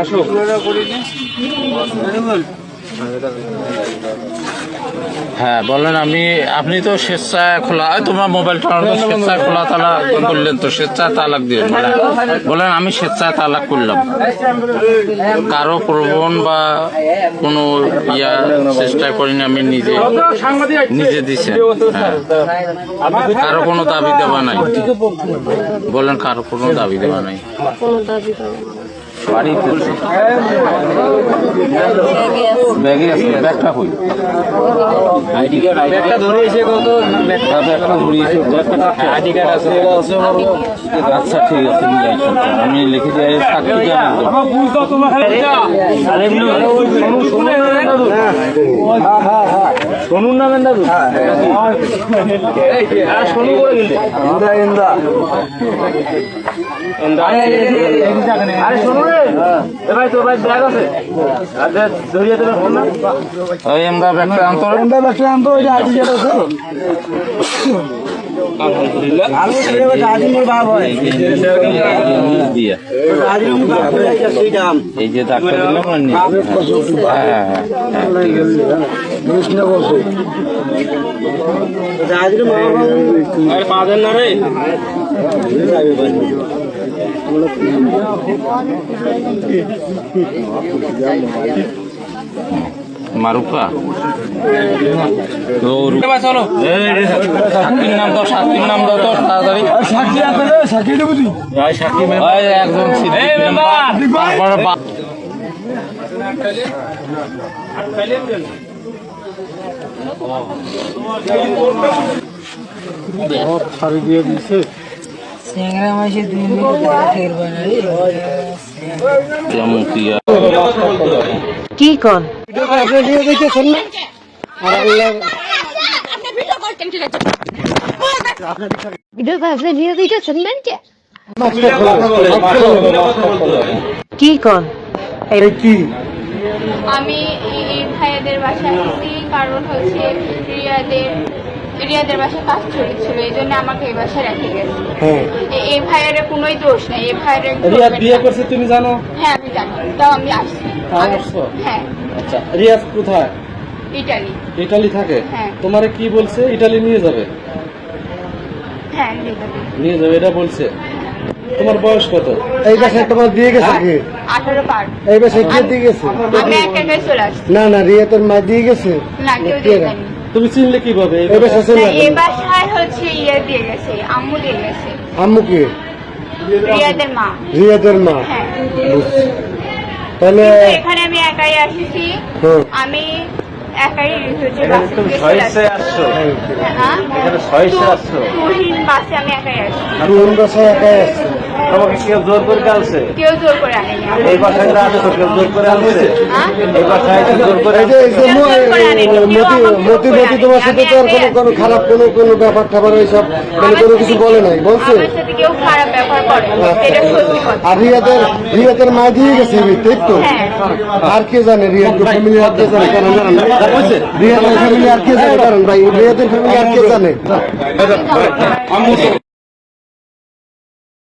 আসো। হ্যাঁ বলেন। আপনি তো স্বেচ্ছায় খোলা, তোমার মোবাইলটা স্বেচ্ছায় খোলা তালা করলেন, তো স্বেচ্ছায় তালাক দিলেন। বলেন আমি স্বেচ্ছায় তালাক করলাম, কারো প্রবণ বা কোনো চেষ্টা করিনি, আমি নিজে দিছে। হ্যাঁ, কারো কোনো দাবি দেওয়া নাই। বলেন কারো কোনো দাবি দেওয়া নাই। ব্যাগে আছে, ব্যাগটা কই? আইডি কার্ড, ব্যাগটা ধরিয়েছে কত? ব্যাগটা ধরিয়েছে, আইডি কার্ড আছে। আচ্ছা ঠিক আছে, নিয়ে আসুন, আমি লিখে দিয়ে সাক্ষী শুনুন না বেন দাদু, শুনু করে কিন্তু আরে শুনুন রে ভাই, তোর ভাই ব্যাগ আছে, ধরিয়ে দেবে ফোন না। ওই আমরা ব্যাগটা আনতো, ওই আইডি কার্ড আছে। এই যে ডাক্তার পাবেন না রে। মারুফা চলো, সাক্ষীর নাম দাও, সাক্ষীর নাম দাও তো তাড়াতাড়ি। একজন ছাড়ি দিয়ে দিছে। কি কন কি কন আমি এই ভাইয়াদের বাসায় আসছি, কারণ হচ্ছে রিয়াদের বাসায় কাজ চলেছিল, এই জন্য আমাকে এই বাসায় রেখে গেছে। এই ভাইয়ের কোনোই দোষ নেই। এই ভাইয়ের বিয়ে করছে তুমি জানো? হ্যাঁ আমি জানি, তাও আমি আসছি। হ্যাঁ। আচ্ছা, রিয়াজ কোথায়? ইটালি। ইটালি থাকে? হ্যাঁ। তোমারে কি বলছে? ইটালি নিয়ে যাবে? হ্যাঁ নিয়ে যাবে এটা বলছে। তোমার বয়স কত? এই বাসায় তোমার দিয়ে গেছে কি? 18 পার। এই বাসায় কে দিয়ে গেছে? আমি একা চলে আসছি। না না, রিয়া তোর মা দিয়ে গেছে। না, কেউ দিয়ে যায়নি। তুমি চিনলে কিভাবে? এই বাসায় চলে এই বাসায় হচ্ছে দিয়ে গেছে, আম্মু দিয়ে গেছে। আম্মু কে? রিয়াদের মা। রিয়াদের মা। হ্যাঁ। তাহলে এখানে আমি একাই আসছি। আমি একাই তুমি ছয়সে আসছো? হ্যাঁ, এখানে ছয়সে আসছো? তুহিন বাসে আমি একাই আসছি। কোন বাসায় একাই আসছে? তোমাকে কেউ জোর করে আনছে? কেউ জোর করে আনেনি। এই বাসায় আনছো, কেউ জোর করে আনছে? এই বাসায় জোর করে মতি তোমার সাথে তো আর কোনো খারাপ কোনো ব্যাপার ঠাবার এইসব মানে কোনো কিছু বলে নাই, বলছে? আমার সাথে কেউ খারাপ ব্যবহার করে না, এটা সত্যি কথা। আর রিয়াদের মা দিয়ে গেছে, ঠিক তো? হ্যাঁ। আর কে জানে? রিয়াদের ফ্যামিলি আর কে জানে? কারণ রিয়াদের ফ্যামিলি আর কে জানে? কারণ ভাই রিয়াদের ফ্যামিলি আর কে জানে?